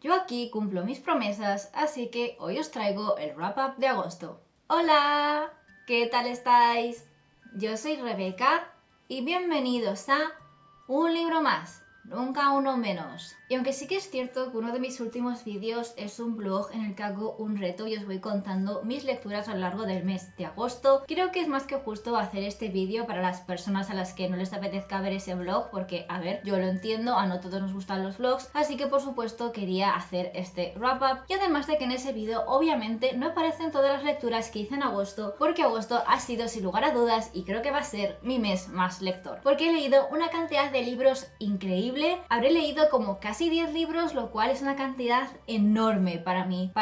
Yo aquí cumplo mis promesas, así que hoy os traigo el wrap-up de agosto. ¡Hola! ¿Qué tal estáis? Yo soy Rebeca y bienvenidos a Un libro más, nunca uno menos. Y aunque sí que es cierto que uno de mis últimos vídeos es un blog en el que hago un reto y os voy contando mis lecturas a lo largo del mes de agosto, creo que es más que justo hacer este vídeo para las personas a las que no les apetezca ver ese blog, porque, a ver, yo lo entiendo, a no todos nos gustan los vlogs, así que por supuesto quería hacer este wrap up. Y además de que en ese vídeo obviamente no aparecen todas las lecturas que hice en agosto, porque agosto ha sido sin lugar a dudas y creo que va a ser mi mes más lector, porque he leído una cantidad de libros increíble. Habré leído como casi 10 libros, lo cual es una cantidad enorme para mí,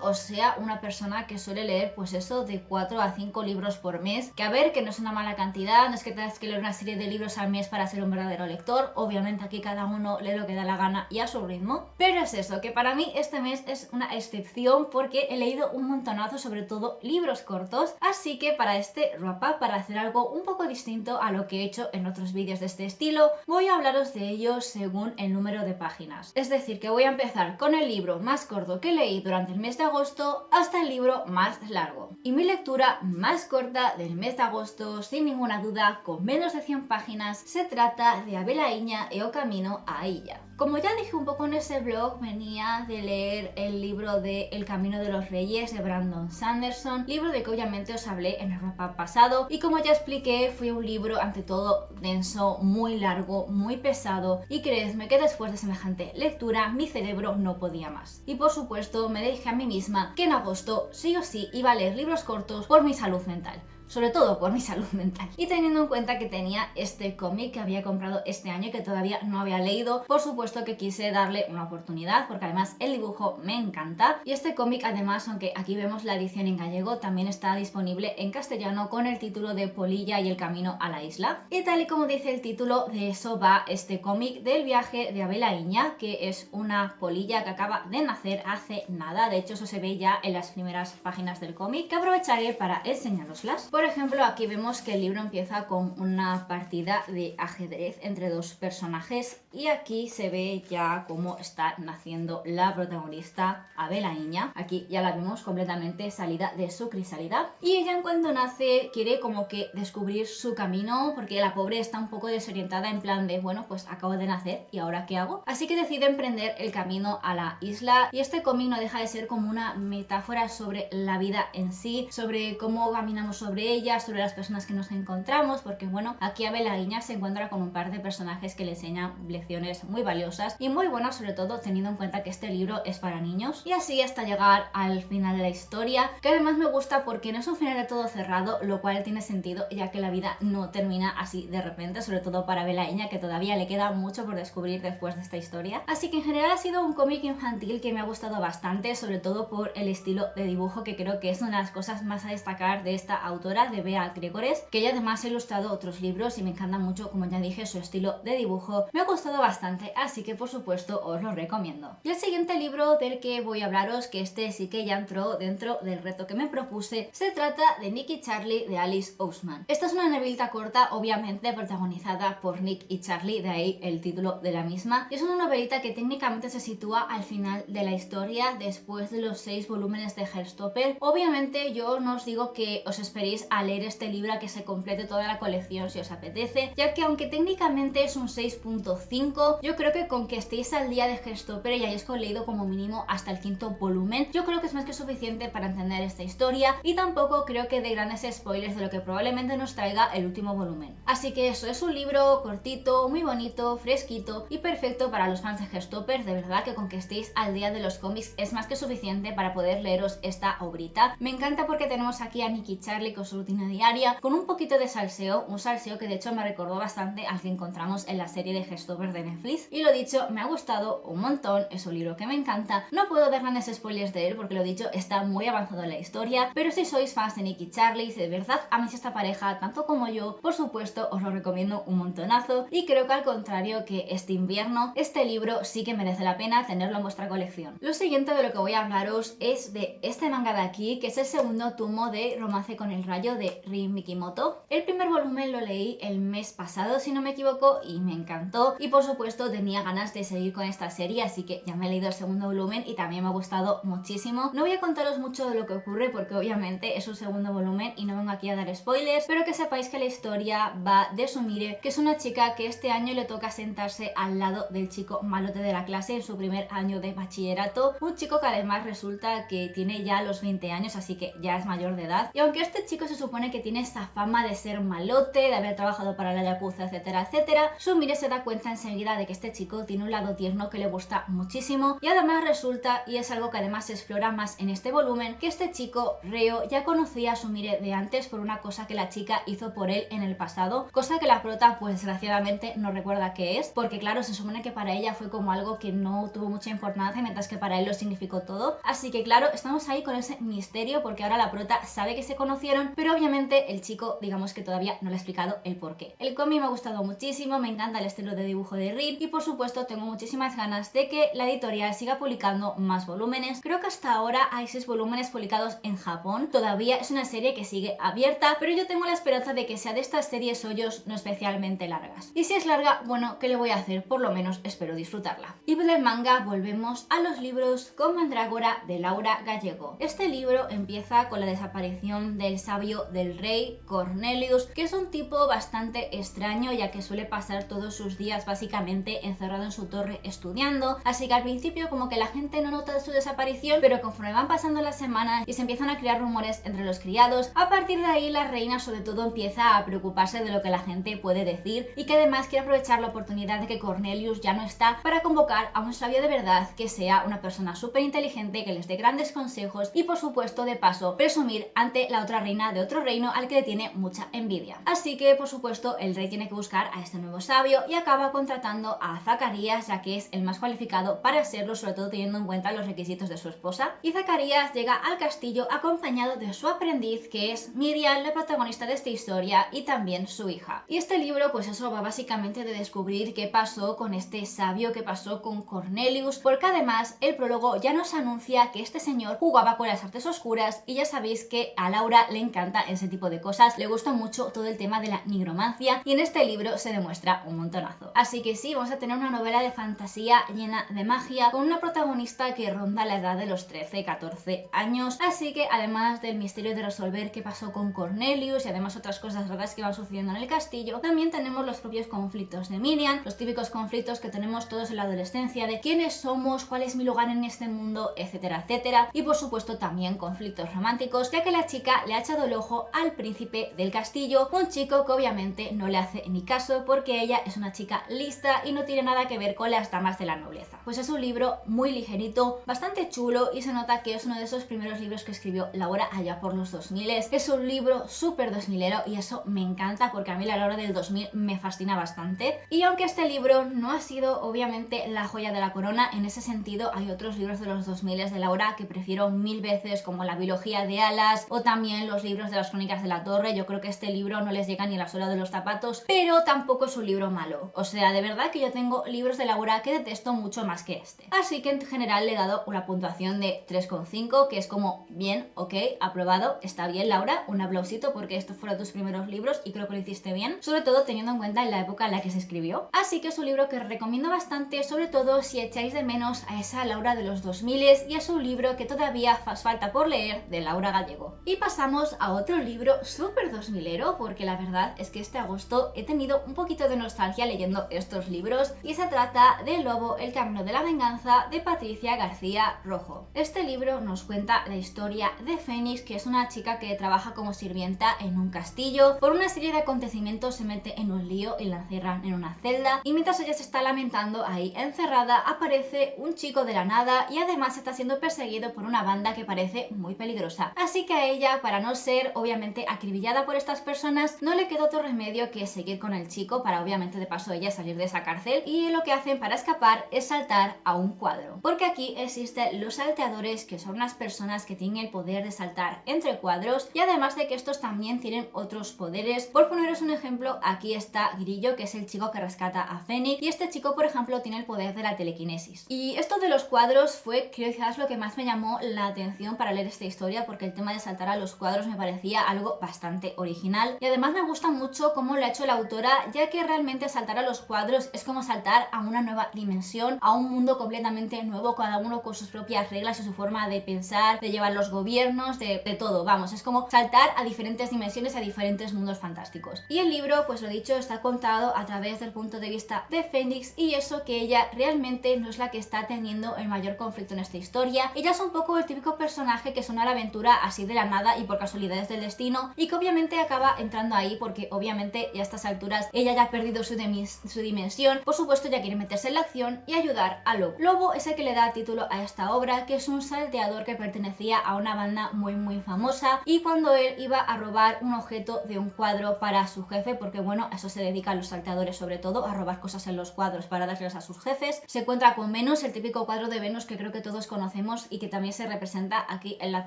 o sea, una persona que suele leer pues eso de 4 a 5 libros por mes, que a ver, que no es una mala cantidad, no es que tengas que leer una serie de libros al mes para ser un verdadero lector, obviamente aquí cada uno lee lo que da la gana y a su ritmo, pero es eso, que para mí este mes es una excepción porque he leído un montonazo, sobre todo libros cortos, así que para este wrap up, para hacer algo un poco distinto a lo que he hecho en otros vídeos de este estilo, voy a hablaros de ellos según el número de páginas. Es decir, que voy a empezar con el libro más corto que leí durante el mes de agosto hasta el libro más largo. Y mi lectura más corta del mes de agosto, sin ninguna duda, con menos de 100 páginas, se trata de Abelaiña e o camino a illa. Como ya dije un poco en ese blog, venía de leer el libro de El camino de los reyes de Brandon Sanderson, libro de que obviamente os hablé en el wrap-up pasado, y como ya expliqué, fue un libro ante todo denso, muy largo, muy pesado, y creedme que después de semejante lectura mi cerebro no podía más. Y por supuesto me dije a mí misma que en agosto sí o sí iba a leer libros cortos por mi salud mental. Sobre todo por mi salud mental. Y teniendo en cuenta que tenía este cómic que había comprado este año y que todavía no había leído, por supuesto que quise darle una oportunidad, porque además el dibujo me encanta. Y este cómic, además, aunque aquí vemos la edición en gallego, también está disponible en castellano con el título de Polilla y el camino a la isla. Y tal y como dice el título, de eso va este cómic, del viaje de Abelaiña, que es una polilla que acaba de nacer hace nada. De hecho, eso se ve ya en las primeras páginas del cómic, que aprovecharé para enseñaroslas. Por ejemplo, aquí vemos que el libro empieza con una partida de ajedrez entre dos personajes y aquí se ve ya cómo está naciendo la protagonista Abelaiña. Aquí ya la vemos completamente salida de su crisálida y ella en cuanto nace quiere como que descubrir su camino, porque la pobre está un poco desorientada en plan de, bueno, pues acabo de nacer y ahora ¿qué hago? Así que decide emprender el camino a la isla y este cómic no deja de ser como una metáfora sobre la vida en sí, sobre cómo caminamos sobre ella, sobre las personas que nos encontramos, porque bueno, aquí Abelaiña se encuentra con un par de personajes que le enseñan lecciones muy valiosas y muy buenas, sobre todo teniendo en cuenta que este libro es para niños, y así hasta llegar al final de la historia, que además me gusta porque no es un final de todo cerrado, lo cual tiene sentido ya que la vida no termina así de repente, sobre todo para Abelaiña, que todavía le queda mucho por descubrir después de esta historia. Así que en general ha sido un cómic infantil que me ha gustado bastante, sobre todo por el estilo de dibujo, que creo que es una de las cosas más a destacar de esta autora, de Bea Gregores, que ella además ha ilustrado otros libros y me encanta mucho, como ya dije, su estilo de dibujo. Me ha gustado bastante, así que por supuesto os lo recomiendo. Y el siguiente libro del que voy a hablaros, que este sí que ya entró dentro del reto que me propuse, se trata de Nick y Charlie de Alice Oseman. Esta es una novelita corta, obviamente protagonizada por Nick y Charlie, de ahí el título de la misma, y es una novelita que técnicamente se sitúa al final de la historia, después de los 6 volúmenes de Heartstopper. Obviamente yo no os digo que os esperéis a leer este libro a que se complete toda la colección si os apetece, ya que aunque técnicamente es un 6.5, yo creo que con que estéis al día de Heartstopper y hayáis leído como mínimo hasta el 5.º volumen, yo creo que es más que suficiente para entender esta historia, y tampoco creo que dé grandes spoilers de lo que probablemente nos traiga el último volumen. Así que eso, es un libro cortito, muy bonito, fresquito y perfecto para los fans de Heartstopper. De verdad que con que estéis al día de los cómics es más que suficiente para poder leeros esta obrita. Me encanta porque tenemos aquí a Nick y Charlie con su rutina diaria, con un poquito de salseo, un salseo que de hecho me recordó bastante al que encontramos en la serie de Heartstopper de Netflix, y lo dicho, me ha gustado un montón, es un libro que me encanta. No puedo dar grandes spoilers de él porque lo dicho, está muy avanzado en la historia, pero si sois fans de Nick y Charlie, si de verdad amáis esta pareja tanto como yo, por supuesto os lo recomiendo un montonazo, y creo que al contrario que este invierno, este libro sí que merece la pena tenerlo en vuestra colección. Lo siguiente de lo que voy a hablaros es de este manga de aquí, que es el segundo tomo de Romance con el Rayo Rayo de Rin Mikimoto. El primer volumen lo leí el mes pasado, si no me equivoco, y me encantó. Y por supuesto tenía ganas de seguir con esta serie, así que ya me he leído el segundo volumen y también me ha gustado muchísimo. No voy a contaros mucho de lo que ocurre porque obviamente es un segundo volumen y no vengo aquí a dar spoilers, pero que sepáis que la historia va de Sumire, que es una chica que este año le toca sentarse al lado del chico malote de la clase en su primer año de bachillerato. Un chico que además resulta que tiene ya los 20 años, así que ya es mayor de edad. Y aunque este chico se supone que tiene esa fama de ser malote, de haber trabajado para la Yakuza, etcétera, etcétera, Sumire se da cuenta enseguida de que este chico tiene un lado tierno que le gusta muchísimo. Y además resulta, y es algo que además se explora más en este volumen, que este chico, Reo, ya conocía a Sumire de antes por una cosa que la chica hizo por él en el pasado, cosa que la prota pues desgraciadamente no recuerda qué es, porque claro, se supone que para ella fue como algo que no tuvo mucha importancia, mientras que para él lo significó todo. Así que claro, estamos ahí con ese misterio porque ahora la prota sabe que se conocieron, pero obviamente el chico digamos que todavía no le ha explicado el porqué. El cómic me ha gustado muchísimo, me encanta el estilo de dibujo de Rin y por supuesto tengo muchísimas ganas de que la editorial siga publicando más volúmenes. Creo que hasta ahora hay 6 volúmenes publicados en Japón, todavía es una serie que sigue abierta, pero yo tengo la esperanza de que sea de estas series hoyos no especialmente largas. Y si es larga, bueno, ¿qué le voy a hacer? Por lo menos espero disfrutarla. Y del manga volvemos a los libros con Mandrágora de Laura Gallego. Este libro empieza con la desaparición del sabio del rey, Cornelius, que es un tipo bastante extraño ya que suele pasar todos sus días básicamente encerrado en su torre estudiando, así que al principio como que la gente no nota su desaparición, pero conforme van pasando las semanas y se empiezan a crear rumores entre los criados, a partir de ahí la reina sobre todo empieza a preocuparse de lo que la gente puede decir y que además quiere aprovechar la oportunidad de que Cornelius ya no está para convocar a un sabio de verdad que sea una persona súper inteligente, que les dé grandes consejos y por supuesto de paso presumir ante la otra reina de otro reino al que le tiene mucha envidia. Así que por supuesto el rey tiene que buscar a este nuevo sabio y acaba contratando a Zacarías, ya que es el más cualificado para serlo, sobre todo teniendo en cuenta los requisitos de su esposa. Y Zacarías llega al castillo acompañado de su aprendiz, que es Miriam, la protagonista de esta historia, y también su hija. Y este libro pues eso va básicamente de descubrir qué pasó con este sabio, qué pasó con Cornelius, porque además el prólogo ya nos anuncia que este señor jugaba con las artes oscuras y ya sabéis que a Laura le encanta ese tipo de cosas, le gusta mucho todo el tema de la nigromancia y en este libro se demuestra un montonazo. Así que sí, vamos a tener una novela de fantasía llena de magia con una protagonista que ronda la edad de los 13-14 años, así que además del misterio de resolver qué pasó con Cornelius y además otras cosas raras que van sucediendo en el castillo, también tenemos los propios conflictos de Miriam, los típicos conflictos que tenemos todos en la adolescencia de quiénes somos, cuál es mi lugar en este mundo, etcétera, etcétera, y por supuesto también conflictos románticos, ya que la chica le ha echado el ojo al príncipe del castillo, un chico que obviamente no le hace ni caso porque ella es una chica lista y no tiene nada que ver con las damas de la nobleza. Pues es un libro muy ligerito, bastante chulo y se nota que es uno de esos primeros libros que escribió Laura allá por los 2000. Es un libro súper 2000ero y eso me encanta porque a mí la Laura del 2000 me fascina bastante. Y aunque este libro no ha sido obviamente la joya de la corona, en ese sentido hay otros libros de los 2000 de Laura que prefiero 1000 veces, como La biología de alas o también los libros de las crónicas de la torre. Yo creo que este libro no les llega ni a la suela de los zapatos, pero tampoco es un libro malo. O sea, de verdad que yo tengo libros de Laura que detesto mucho más que este. Así que en general le he dado una puntuación de 3,5, que es como bien, ok, aprobado, está bien Laura, un aplausito porque estos fueron tus primeros libros y creo que lo hiciste bien, sobre todo teniendo en cuenta en la época en la que se escribió. Así que es un libro que os recomiendo bastante, sobre todo si echáis de menos a esa Laura de los 2000 y es un libro que todavía os falta por leer de Laura Gallego. Y pasamos a otro libro súper 2000ero porque la verdad es que este agosto he tenido un poquito de nostalgia leyendo estos libros y se trata de Lobo, el camino de la venganza de Patricia García Rojo. Este libro nos cuenta la historia de Fénix, que es una chica que trabaja como sirvienta en un castillo. Por una serie de acontecimientos se mete en un lío y la encierran en una celda y mientras ella se está lamentando ahí encerrada aparece un chico de la nada y además está siendo perseguido por una banda que parece muy peligrosa. Así que a ella, para no ser obviamente acribillada por estas personas, no le queda otro remedio que seguir con el chico para obviamente de paso ella salir de esa cárcel, y lo que hacen para escapar es saltar a un cuadro, porque aquí existen los salteadores, que son unas personas que tienen el poder de saltar entre cuadros y además de que estos también tienen otros poderes. Por poneros un ejemplo, aquí está Grillo, que es el chico que rescata a Fénix, y este chico por ejemplo tiene el poder de la telequinesis. Y esto de los cuadros fue quizás lo que más me llamó la atención para leer esta historia, porque el tema de saltar a los cuadros me pareció parecía algo bastante original y además me gusta mucho cómo lo ha hecho la autora, ya que realmente saltar a los cuadros es como saltar a una nueva dimensión, a un mundo completamente nuevo, cada uno con sus propias reglas y su forma de pensar, de llevar los gobiernos, de todo, vamos, es como saltar a diferentes dimensiones, a diferentes mundos fantásticos. Y el libro, pues lo dicho, está contado a través del punto de vista de Fénix, y eso que ella realmente no es la que está teniendo el mayor conflicto en esta historia. Ella es un poco el típico personaje que suena a la aventura así de la nada y por casualidades del destino, y que obviamente acaba entrando ahí porque obviamente ya a estas alturas ella ya ha perdido su dimensión. Por supuesto, ya quiere meterse en la acción y ayudar a Lobo. Lobo es el que le da título a esta obra, que es un salteador que pertenecía a una banda muy famosa, y cuando él iba a robar un objeto de un cuadro para su jefe, porque bueno, a eso se dedican los salteadores, sobre todo a robar cosas en los cuadros para darles a sus jefes, se encuentra con Venus, el típico cuadro de Venus que creo que todos conocemos y que también se representa aquí en la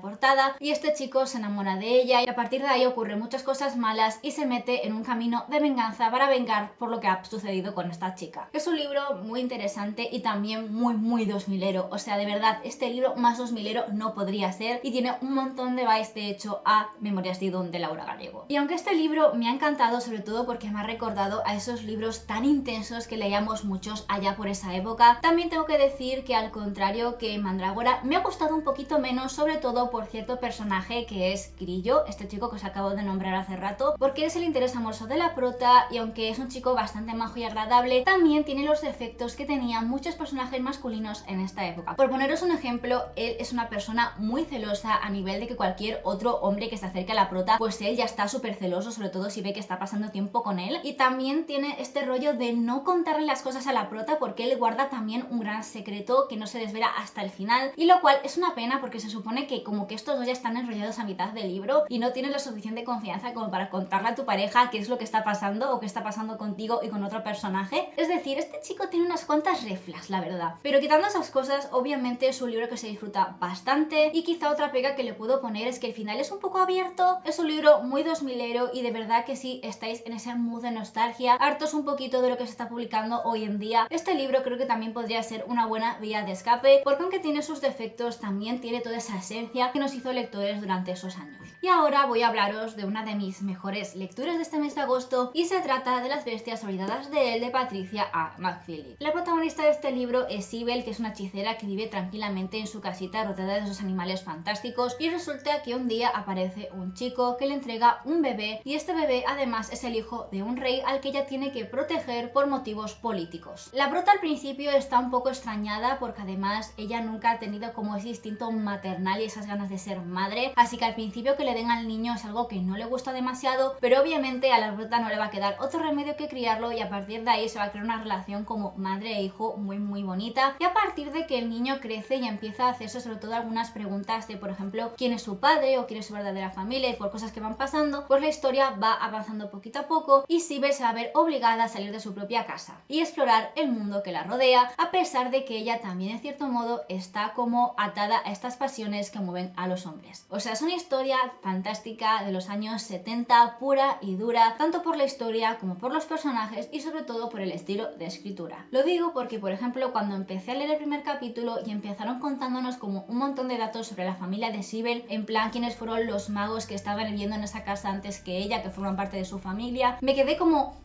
portada, y este chico se enamora de ella y a partir de ahí ocurren muchas cosas malas y se mete en un camino de venganza para vengar por lo que ha sucedido con esta chica. Es un libro muy interesante y también muy 2000ero, o sea, de verdad, este libro más 2000ero no podría ser, y tiene un montón de vibes de hecho a Memorias de Idún de Laura Gallego. Y aunque este libro me ha encantado, sobre todo porque me ha recordado a esos libros tan intensos que leíamos muchos allá por esa época, también tengo que decir que al contrario que Mandrágora, me ha gustado un poquito menos, sobre todo por cierto personaje que es Grillo, este chico que os acabo de nombrar hace rato, porque es el interés amoroso de la prota, y aunque es un chico bastante majo y agradable, también tiene los defectos que tenían muchos personajes masculinos en esta época. Por poneros un ejemplo, él es una persona muy celosa a nivel de que cualquier otro hombre que se acerque a la prota, pues él ya está súper celoso, sobre todo si ve que está pasando tiempo con él, y también tiene este rollo de no contarle las cosas a la prota porque él guarda también un gran secreto que no se desvela hasta el final, y lo cual es una pena porque se supone que como que estos dos ya están enrollados a mitad del libro y no tienes la suficiente confianza como para contarle a tu pareja qué es lo que está pasando o qué está pasando contigo y con otro personaje. Es decir, este chico tiene unas cuantas red flags, la verdad, pero quitando esas cosas, obviamente es un libro que se disfruta bastante, y quizá otra pega que le puedo poner es que el final es un poco abierto. Es un libro muy 2000ero y de verdad que si estáis en ese mood de nostalgia, hartos un poquito de lo que se está publicando hoy en día, este libro creo que también podría ser una buena vía de escape, porque aunque tiene sus defectos, también tiene toda esa esencia que nos hizo lectores durante esos años. Y ahora voy a hablaros de una de mis mejores lecturas de este mes de agosto, y se trata de Las bestias olvidadas de él, de Patricia A. McFeely. La protagonista de este libro es Sibel, que es una hechicera que vive tranquilamente en su casita rodeada de esos animales fantásticos, y resulta que un día aparece un chico que le entrega un bebé, y este bebé además es el hijo de un rey al que ella tiene que proteger por motivos políticos. La prota al principio está un poco extrañada porque además ella nunca ha tenido como ese instinto maternal y esas ganas de ser madre, así que al principio que le den al niño es algo que no le gusta demasiado, pero obviamente a la prota no le va a quedar otro remedio que criarlo, y a partir de ahí se va a crear una relación como madre e hijo muy bonita, y a partir de que el niño crece y empieza a hacerse sobre todo algunas preguntas de, por ejemplo, quién es su padre o quién es su verdadera familia, y por cosas que van pasando, pues la historia va avanzando poquito a poco, y Sibel se va a ver obligada a salir de su propia casa y explorar el mundo que la rodea, a pesar de que ella también en cierto modo está como atada a estas pasiones que mueven a los hombres. O sea, es una historia fantástica de los años 70, pura y dura, tanto por la historia como por los personajes y sobre todo por el estilo de escritura. Lo digo porque, por ejemplo, cuando empecé a leer el primer capítulo y empezaron contándonos como un montón de datos sobre la familia de Sibel, en plan quiénes fueron los magos que estaban viviendo en esa casa antes que ella, que forman parte de su familia, me quedé como...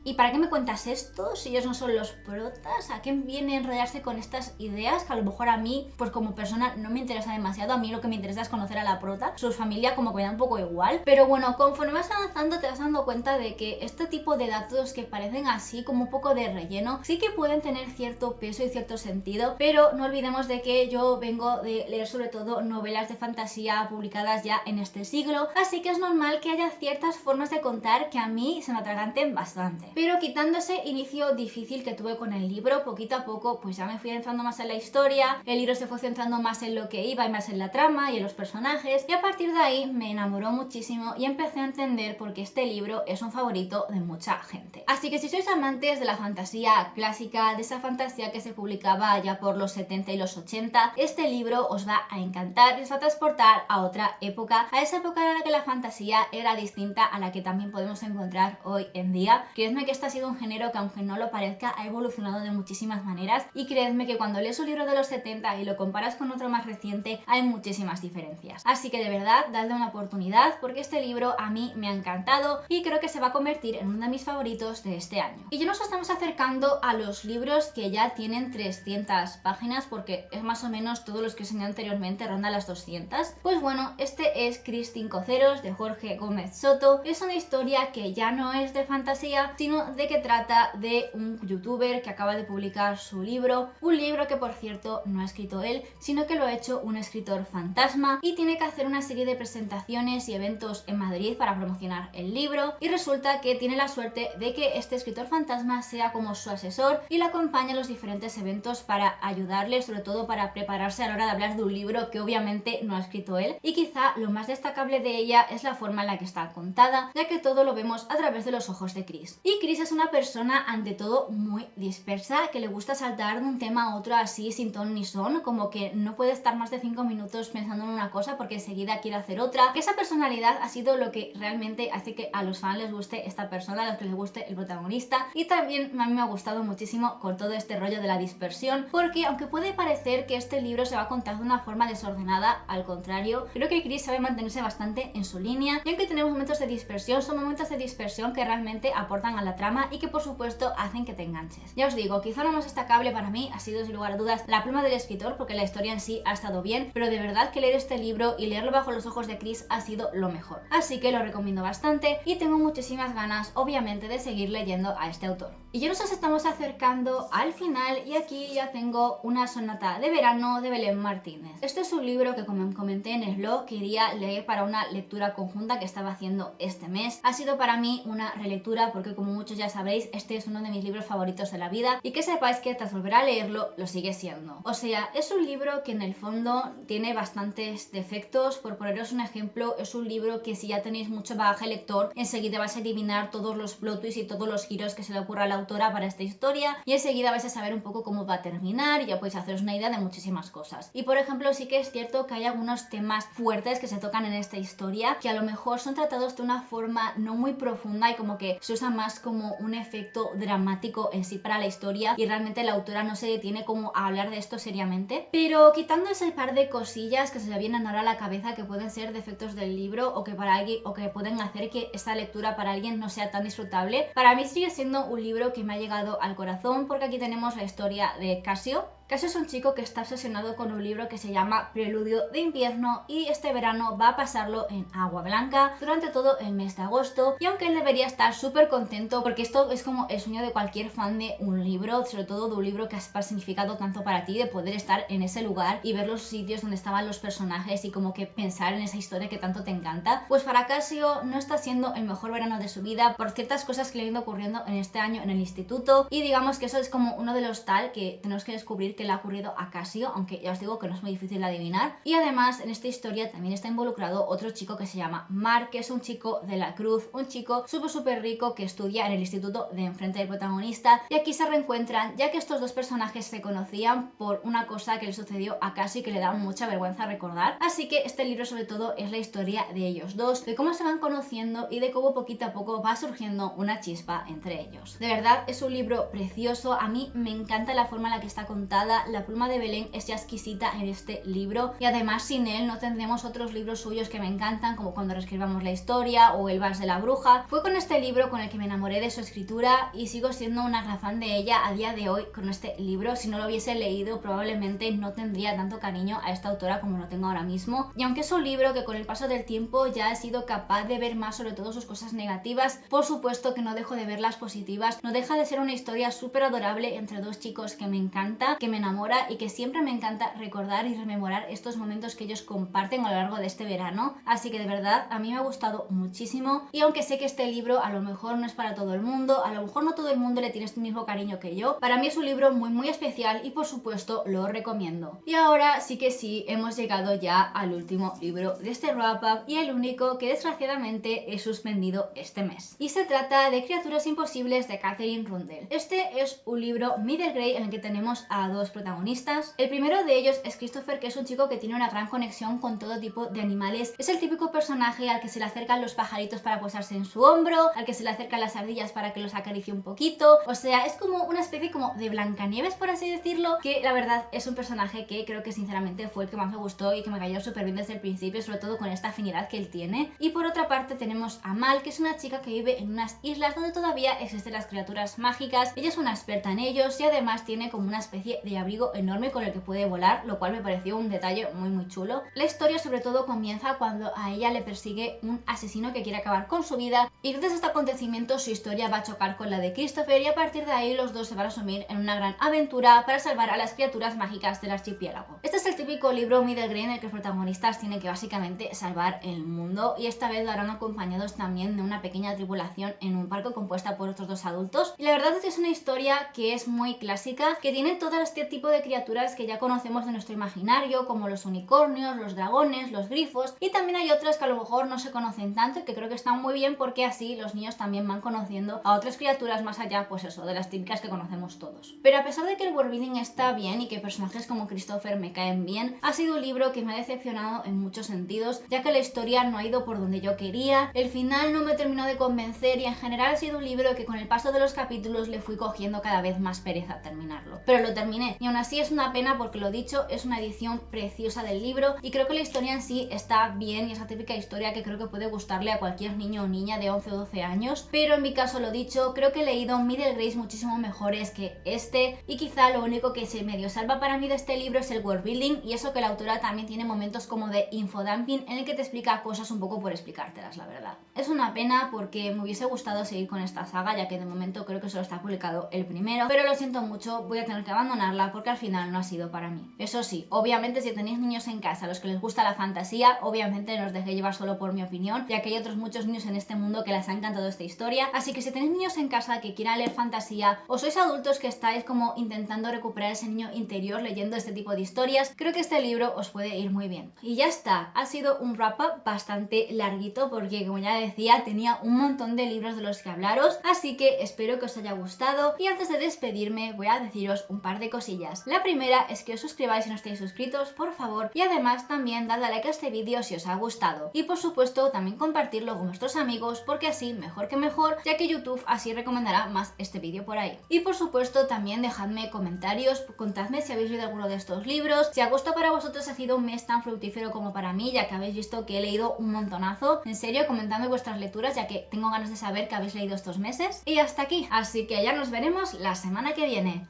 ¿Y para qué me cuentas esto si ellos no son los protas? ¿A qué viene enrollarse con estas ideas que a lo mejor a mí, pues como persona, no me interesa demasiado? A mí lo que me interesa es conocer a la prota, su familia como que me da un poco igual. Pero bueno, conforme vas avanzando te vas dando cuenta de que este tipo de datos que parecen así como un poco de relleno, sí que pueden tener cierto peso y cierto sentido, pero no olvidemos de que yo vengo de leer sobre todo novelas de fantasía publicadas ya en este siglo, así que es normal que haya ciertas formas de contar que a mí se me atraganten bastante. Pero quitando ese inicio difícil que tuve con el libro, poquito a poco pues ya me fui entrando más en la historia, el libro se fue centrando más en lo que iba y más en la trama y en los personajes, y a partir de ahí me enamoró muchísimo y empecé a entender por qué este libro es un favorito de mucha gente. Así que si sois amantes de la fantasía clásica, de esa fantasía que se publicaba ya por los 70 y los 80, este libro os va a encantar y os va a transportar a otra época, a esa época en la que la fantasía era distinta a la que también podemos encontrar hoy en día. Creedme que este ha sido un género que, aunque no lo parezca, ha evolucionado de muchísimas maneras, y creedme que cuando lees un libro de los 70 y lo comparas con otro más reciente, hay muchísimas diferencias. Así que de verdad, dadle una oportunidad, porque este libro a mí me ha encantado y creo que se va a convertir en uno de mis favoritos de este año. Y ya nos estamos acercando a los libros que ya tienen 300 páginas, porque es más o menos todos los que os enseñé anteriormente, ronda las 200. Pues bueno, este es Cris 5 ceros de Jorge Gómez Soto. Es una historia que ya no es de fantasía, sino de que trata de un youtuber que acaba de publicar su libro, un libro que por cierto no ha escrito él, sino que lo ha hecho un escritor fantasma, y tiene que hacer una serie de presentaciones y eventos en Madrid para promocionar el libro, y resulta que tiene la suerte de que este escritor fantasma sea como su asesor y le acompaña a los diferentes eventos para ayudarle, sobre todo para prepararse a la hora de hablar de un libro que obviamente no ha escrito él. Y quizá lo más destacable de ella es la forma en la que está contada, ya que todo lo vemos a través de los ojos de Cris. Y Cris es una persona ante todo muy dispersa, que le gusta saltar de un tema a otro así sin ton ni son, como que no puede estar más de 5 minutos pensando en una cosa porque enseguida quiere hacer otra. Que esa personalidad ha sido lo que realmente hace que a los fans les guste esta persona, a los que les guste el protagonista. Y también a mí me ha gustado muchísimo con todo este rollo de la dispersión, porque aunque puede parecer que este libro se va a contar de una forma desordenada, al contrario, creo que Cris sabe mantenerse bastante en su línea, y aunque tenemos momentos de dispersión, son momentos de dispersión que realmente aportan a la trama y que por supuesto hacen que te enganches. Ya os digo, quizá lo más destacable para mí ha sido sin lugar a dudas la pluma del escritor, porque la historia en sí ha estado bien, pero de verdad que leer este libro y leerlo bajo los ojos de Cris ha sido lo mejor. Así que lo recomiendo bastante y tengo muchísimas ganas, obviamente, de seguir leyendo a este autor. Y ya nos estamos acercando al final, y aquí ya tengo Una sonata de verano de Belén Martínez. Este es un libro que, como comenté en el blog, quería leer para una lectura conjunta que estaba haciendo este mes. Ha sido para mí una relectura porque, como muchos ya sabréis, este es uno de mis libros favoritos de la vida, y que sepáis que tras volver a leerlo lo sigue siendo. O sea, es un libro que en el fondo tiene bastantes defectos. Por poneros un ejemplo, es un libro que si ya tenéis mucho bagaje lector, enseguida vais a adivinar todos los plot twists y todos los giros que se le ocurra a la autora para esta historia, y enseguida vais a saber un poco cómo va a terminar y ya podéis haceros una idea de muchísimas cosas. Y por ejemplo, sí que es cierto que hay algunos temas fuertes que se tocan en esta historia que a lo mejor son tratados de una forma no muy profunda y como que se usa más como un efecto dramático en sí para la historia, y realmente la autora no se detiene como a hablar de esto seriamente. Pero quitando ese par de cosillas que se le vienen ahora a la cabeza, que pueden ser defectos del libro o que para alguien, o que pueden hacer que esta lectura para alguien no sea tan disfrutable, para mí sigue siendo un libro que me ha llegado al corazón, porque aquí tenemos la historia de Casio. Casio es un chico que está obsesionado con un libro que se llama Preludio de invierno, y este verano va a pasarlo en Agua Blanca durante todo el mes de agosto, y aunque él debería estar súper contento porque esto es como el sueño de cualquier fan de un libro, sobre todo de un libro que ha significado tanto para ti, de poder estar en ese lugar y ver los sitios donde estaban los personajes y como que pensar en esa historia que tanto te encanta, pues para Casio no está siendo el mejor verano de su vida por ciertas cosas que le han ido ocurriendo en este año en el instituto, y digamos que eso es como uno de los tal que tenemos que descubrir que le ha ocurrido a Casio, aunque ya os digo que no es muy difícil de adivinar. Y además en esta historia también está involucrado otro chico que se llama Mark, que es un chico de la Cruz, un chico súper rico que estudia en el instituto de enfrente del protagonista, y aquí se reencuentran ya que estos dos personajes se conocían por una cosa que le sucedió a Casio y que le da mucha vergüenza recordar. Así que este libro sobre todo es la historia de ellos dos, de cómo se van conociendo y de cómo poquito a poco va surgiendo una chispa entre ellos. De verdad es un libro precioso, a mí me encanta la forma en la que está contada, la pluma de Belén es ya exquisita en este libro, y además sin él no tendremos otros libros suyos que me encantan, como Cuando reescribamos la historia o El vals de la bruja. Fue con este libro con el que me enamoré de su escritura y sigo siendo una gran fan de ella a día de hoy con este libro. Si no lo hubiese leído probablemente no tendría tanto cariño a esta autora como lo tengo ahora mismo, y aunque es un libro que con el paso del tiempo ya he sido capaz de ver más sobre todo sus cosas negativas, por supuesto que no dejo de ver las positivas. No deja de ser una historia súper adorable entre dos chicos que me encanta, que me enamora y que siempre me encanta recordar y rememorar estos momentos que ellos comparten a lo largo de este verano. Así que de verdad a mí me ha gustado muchísimo, y aunque sé que este libro a lo mejor no es para todo el mundo, a lo mejor no todo el mundo le tiene este mismo cariño que yo, para mí es un libro muy especial y por supuesto lo recomiendo. Y ahora sí que sí, hemos llegado ya al último libro de este wrap up, y el único que desgraciadamente he suspendido este mes, y se trata de Criaturas imposibles de Katherine Rundell. Este es un libro middle grade en el que tenemos a dos dos protagonistas. El primero de ellos es Christopher, que es un chico que tiene una gran conexión con todo tipo de animales. Es el típico personaje al que se le acercan los pajaritos para posarse en su hombro, al que se le acercan las ardillas para que los acaricie un poquito. O sea, es como una especie como de Blancanieves, por así decirlo, que la verdad es un personaje que creo que sinceramente fue el que más me gustó y que me cayó súper bien desde el principio, sobre todo con esta afinidad que él tiene. Y por otra parte tenemos a Mal, que es una chica que vive en unas islas donde todavía existen las criaturas mágicas. Ella es una experta en ellos y además tiene como una especie de abrigo enorme con el que puede volar, lo cual me pareció un detalle muy chulo. La historia sobre todo comienza cuando a ella le persigue un asesino que quiere acabar con su vida, y gracias a este acontecimiento su historia va a chocar con la de Christopher, y a partir de ahí los dos se van a sumir en una gran aventura para salvar a las criaturas mágicas del archipiélago. Este es el típico libro middle grade en el que los protagonistas tienen que básicamente salvar el mundo, y esta vez lo harán acompañados también de una pequeña tripulación en un barco compuesta por otros dos adultos. Y la verdad es que es una historia que es muy clásica, que tiene todo este tipo de criaturas que ya conocemos de nuestro imaginario, como los unicornios, los dragones, los grifos, y también hay otras que a lo mejor no se conocen tanto y que creo que están muy bien, porque así los niños también van conociendo a otras criaturas más allá, pues eso, de las típicas que conocemos todos. Pero a pesar de que el worldbuilding está bien y que personajes como Christopher me caen bien, ha sido un libro que me ha decepcionado en muchos sentidos, ya que la historia no ha ido por donde yo quería, el final no me terminó de convencer, y en general ha sido un libro que con el paso de los capítulos le fui cogiendo cada vez más pereza a terminarlo. Pero lo terminé, y aún así es una pena porque, lo dicho, es una edición preciosa del libro y creo que la historia en sí está bien, y esa típica historia que creo que puede gustarle a cualquier niño o niña de 11 o 12 años, pero en mi caso, lo dicho, creo que he leído middle grades muchísimo mejores que este, y quizá lo único que se medio salva para mí de este libro es el worldbuilding, y eso que la autora también tiene momentos como de infodumping en el que te explica cosas un poco por explicártelas, la verdad. Es una pena porque me hubiese gustado seguir con esta saga, ya que de momento creo que solo está publicado el primero, pero lo siento mucho, voy a tener que abandonarla porque al final no ha sido para mí. Eso sí, obviamente si tenéis niños en casa a los que les gusta la fantasía, obviamente no os dejéis llevar solo por mi opinión, ya que hay otros muchos niños en este mundo que les ha encantado esta historia, así que si tenéis niños en casa que quieran leer fantasía, o sois adultos que estáis como intentando recuperar ese niño interior leyendo este tipo de historias, creo que este libro os puede ir muy bien. Y ya está, ha sido un wrap up bastante larguito porque, como ya decía, tenía un montón de libros de los que hablaros, así que espero que os haya gustado, y antes de despedirme voy a deciros un par de cosillas. La primera es que os suscribáis si no estáis suscritos, por favor, y además también dadle a like a este vídeo si os ha gustado, y por supuesto también compartirlo con vuestros amigos, porque así mejor que mejor, ya que YouTube así recomendará más este vídeo por ahí. Y por supuesto también dejadme comentarios, contadme si habéis leído alguno de estos libros, si agosto para vosotros ha sido un mes tan fructífero como para mí, ya que habéis visto que he leído un montonazo. En serio, comentadme vuestras lecturas, ya que tengo ganas de saber qué habéis leído estos meses. Y hasta aquí, así que ya nos veremos la semana que viene.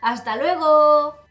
¡Hasta luego!